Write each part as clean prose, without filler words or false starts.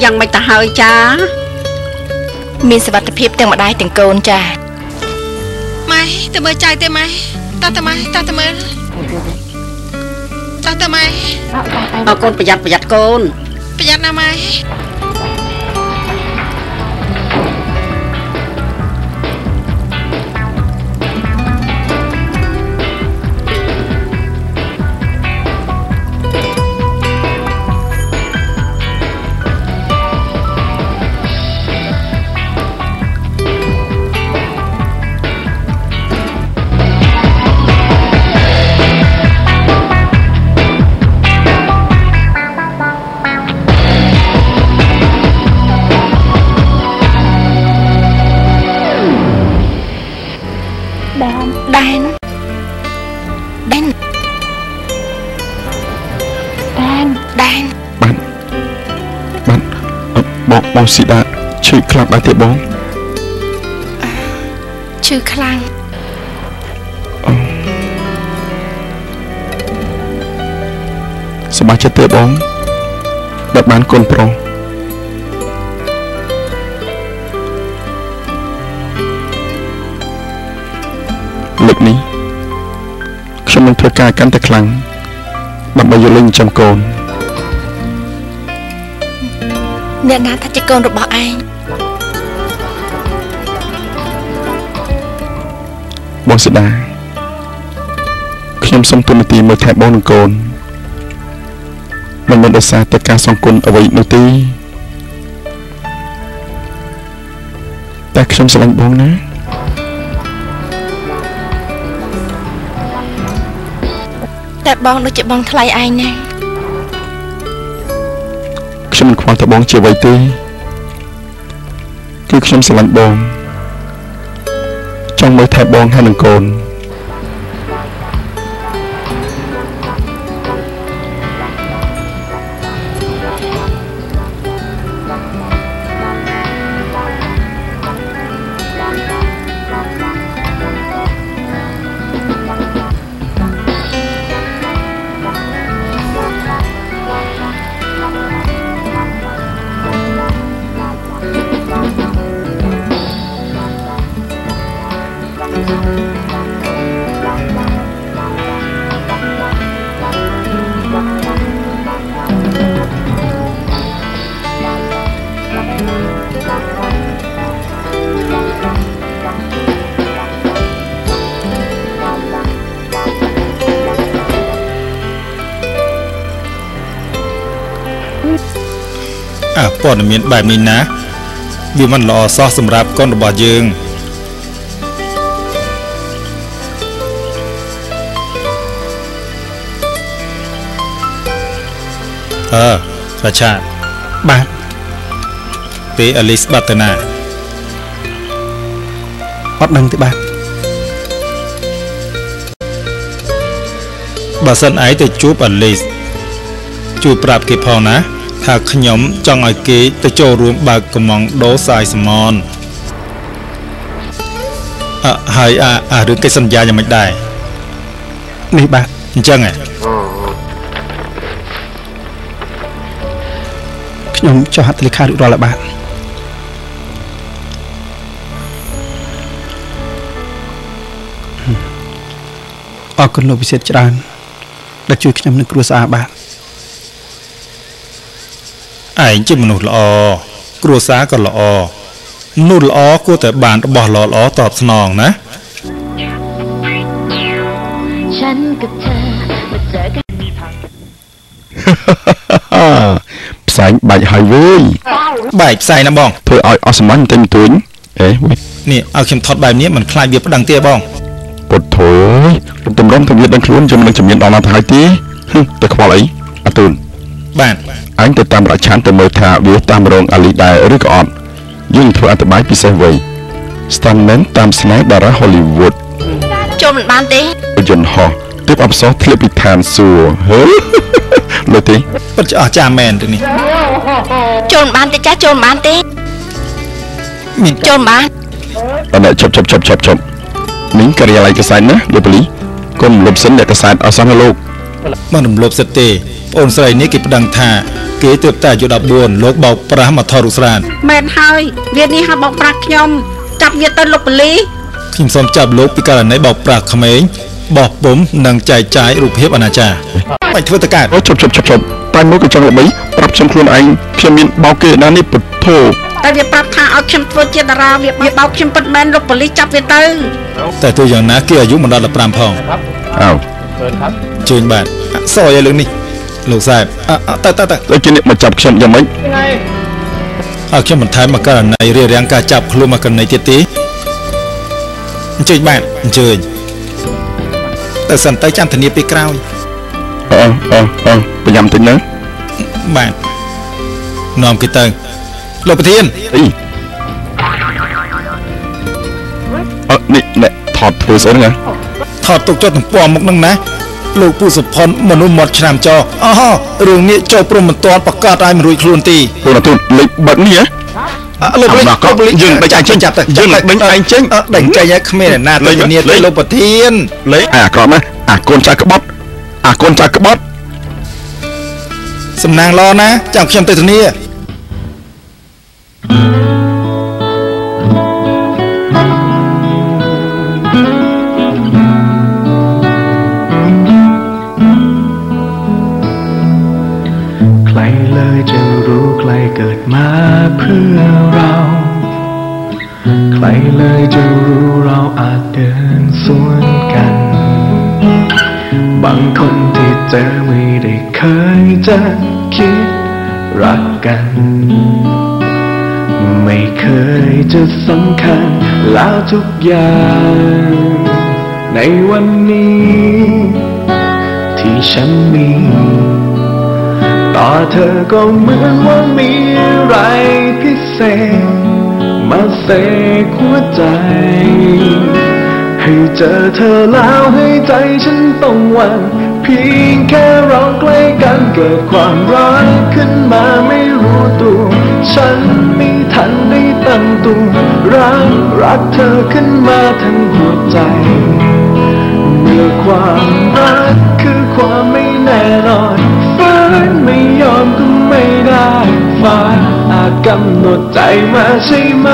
ยังไม่ตาเฮยจ้ามีสวัสดิภาพទាំងម្ដាយទាំងកូនចាម៉ែទៅមើលចៅទេម៉ែតើតើម៉ែតើតើមើលតើតើម៉ែអរកូនប្រយ័ត្នកូនប្រយ័ត្នណាម៉ែបងស៊ីដាឈឺខ្លាំងដែរទេបងឈឺខ្លាំងសប្បាយចិត្តទេបងដែលបានកូនប្រុសលើកនេះខ្ញុំនឹងធ្វើការកាន់តែខ្លាំងដើម្បីយកលេងចាំកូនអ្នកណាថាជាកូនរបស់ឯងបងស្ដាខ្ញុំសូមទូនាទីមើលថែបងនិងកូនមិនមែនដោយសារតែការសងគុណអ្វីនោះទេតែខ្ញុំស្រឡាញ់បងណាតែបងដូចជាបងថ្លៃឯងណាខ្ញុំមិនខ្វល់តែបងជាអ្វីទេគឺខ្ញុំស្រឡាញ់បងចង់មើលថែបងហើយនឹងកូនព័ត៌មានបែបនេះណាវាមិនល្អសោះសម្រាប់កូនរបស់យើងរាជាបាទទេអលីសបាត់ទៅណាអត់ដឹងទេបាទបើសិនឯងទៅជួបអលីសជួយប្រាប់គេផងណាថាខ្ញុំចង់ឲ្យគេទៅចូលរួមបើកកំងដូសាយសមនហើយរឿងគេសន្យាយ៉ាងម៉េចដែរនេះបាទអញ្ចឹងខ្ញុំចុះហត្ថលេខារួចរាល់ហើយបាទអរគុណលោកវិសិទ្ធច្រើនដែលជួយខ្ញុំនឹងគ្រួសារបាទឯងជាមនុស្សល្អគ្រួសារក៏ល្អមនុស្សល្អគួរតែបានរបស់ល្អៗតបស្នងណាฉันกับเธอมาเจอกันផ្សែងបែកហើយវើយបែកផ្សែងណាបងធ្វើឲ្យអស់សម្ាញ់តែមិនទួញនេះឲ្យខ្ញុំថត់បែបនេះមិនខ្លាចវាប្តឹងទេបងពុតធើយទំរំទៅវាដឹងខ្លួនជំនឿជំនាញដល់ណាទៅហើយទេតែខ្វល់អីអត់ទូនបាទអញទៅតាមរឆានទៅមើលថាវាតាមរងអាលីដែរឬក៏អត់យើងធ្វើអត្ថបាយពិសេសវៃ Stuntman តាមស្នេហ៍តារា Hollywood ចូលមិនបានទេយន្តហោះទើបអបសរធ្លាក់ពីឋានសួគ៌លើទេពិតជាអស្ចារ្យមែនទេនេះចូលមិនបានទេចាស់ចូលមិនបានទេចូលមិនបានអត់ជប់នេះការិយាល័យកសែតណាលោកប៉ូលីសកុំលុបសិនអ្នកកសែតអស់សោះណាលោកមិនរំលោភសិទ្ធិទេ អូនស្រីនេះគេប្តឹងថាគេទើបតែអាយុ14លោកបោកប្រាស់មកថតរូបស្រានមែនហើយវានេះហើយបោកប្រាស់ខ្ញុំចាប់វាទៅលោកប៉ូលីសខ្ញុំសូមចាប់លោកពីករណីបោកប្រាស់ក្មេងបោះពុំនិងចែកចាយរូបភាពអនាចារបាច់ធ្វើទៅកើតអូជប់តែមកក៏ចង់ល្បីប្រាប់ខ្ញុំខ្លួនឯងខ្ញុំមានបោកគេណានេះពុទ្ធោតែវាប្រាប់ថាឲ្យខ្ញុំធ្វើជាតារាវាបោកខ្ញុំពិតមែនលោកប៉ូលីសចាប់វាទៅតែទោះយ៉ាងណាគេអាយុមិនដល់15ផងអើជើញបាទសយឲ្យលើនេះលោកសាហេបទៅគេនេះមកចាប់ខ្ញុំយ៉ាងម៉េចខ្ញុំបន្ថែមមកករណីរារាំងការចាប់ខ្លួនមកករណីទៀតទេអញ្ជើញបាទអញ្ជើញតែសិនទៅចាំធានាពេលក្រោយប្រញាំតិចណាបាទនាំគេទៅលោកប្រធាននេះថតធ្វើស្អីហ្នឹងថតទុកចុះទំព័រមុខហ្នឹងណាលោកពូសុផុនមនុស្សមាត់ឆ្នាំចរឿងនេះចូលព្រមមិនទាន់ប្រកាសឲ្យមិនរួចខ្លួនទេពលរដ្ឋលេខបិទនេះលោកយើងបិទឯងចេញចាប់ទៅយើងបិទឯងចេញដេញចេញឲ្យគ្មានណាទៅធានាទៅលោកប្រធានលេខអាក្រក់ណាអាកូនចៅក្បត់សំណាងល្អណាចាំខ្ញុំទៅធានាเกิดมาเพื่อเราใครเลยจะรู้เราอาจเดินสวนกันบางคนที่เจอไม่ได้เคยจะคิดรักกันไม่เคยจะสำคัญแล้วทุกอย่างในวันนี้ที่ฉันมีต่อเธอก็เหมือนว่ามีอะไรพิเศษมาเสกหัวใจให้เจอเธอแล้วให้ใจฉันต้องหวั่นเพียงแค่เราใกล้กันเกิดความรักขึ้นมาไม่รู้ตัวฉันไม่ทันได้ตั้งตัวรักเธอขึ้นมาทั้งหัวใจเมื่อความรักคือความไม่แน่นอนไม่ยอมก็ไม่ได้ฟ้าอาจกำหนดใจมาใช่ไหม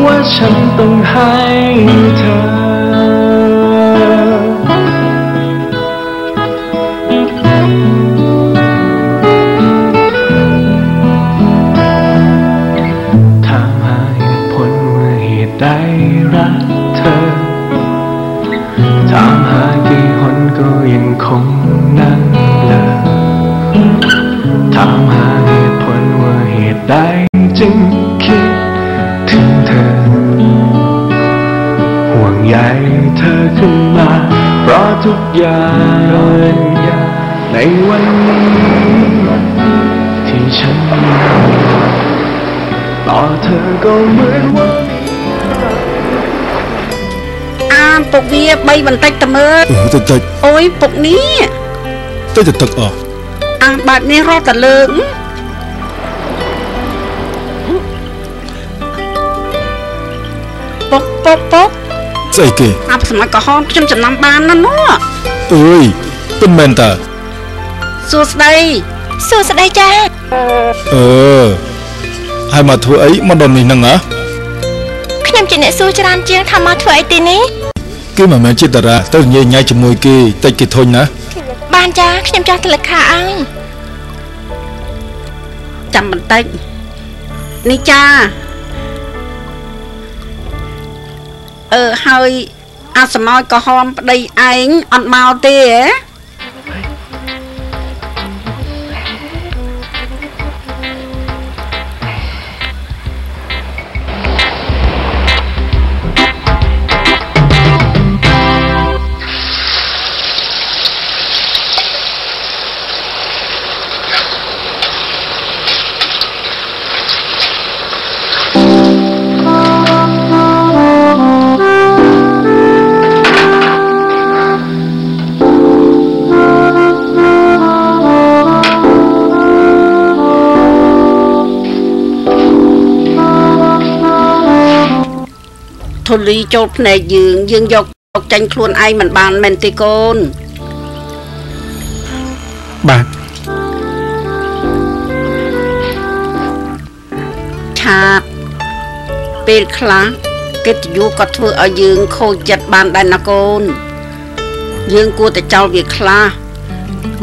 ว่าฉันต้องให้เธอถามหาเหตุผลว่าเหตุใดรักเธอถามหากี่หนก็ยังคงนั่งถามหาเหตุผลว่าเหตุใดจึงคิดถึงเธอห่วงใยเธอขึ้นมาเพราะทุกอย่างในวันนี้ที่ฉันมีต่อเธอก็เหมือนว่าពុកវា3បន្តិចតែមើលតិចអូយពុកនេះទឹកអាបាត់នេះរត់តែលើកពុកស្អីគេអាប់សម័យក្រហមខ្ញុំចំណាំបានណានោះអើយពិតមែនតើសួស្ដីចាហើយមកធ្វើអីមកដល់នេះហ្នឹងហ៎ខ្ញុំជាអ្នកសួរច្រើនជាងថាមកធ្វើអីទីនេះគេមិនមែនជាតារាទៅញ៉ៃជាមួយគេតិចគេធុញណាបានចាខ្ញុំចង់ទៅលក្ខខឲ្យចាំបន្តិចនេះចាហើយអាសម័យក្រហមប្តីឯងអត់មកទេហ៎ធូលីចូលភ្នែកយើងយកចាញ់ខ្លួនឯងមិនបានមែនទេកូន បាទឆាតពេលខ្លះកិត្តិយសក៏ធ្វើឲ្យយើងខូចចិត្តបានដែរណាកូនយើងគួរតែចោលវាខ្លះ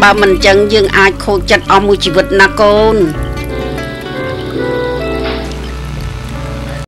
បើមិនអញ្ចឹងយើងអាចខូចចិត្តអស់មួយជីវិតណាកូន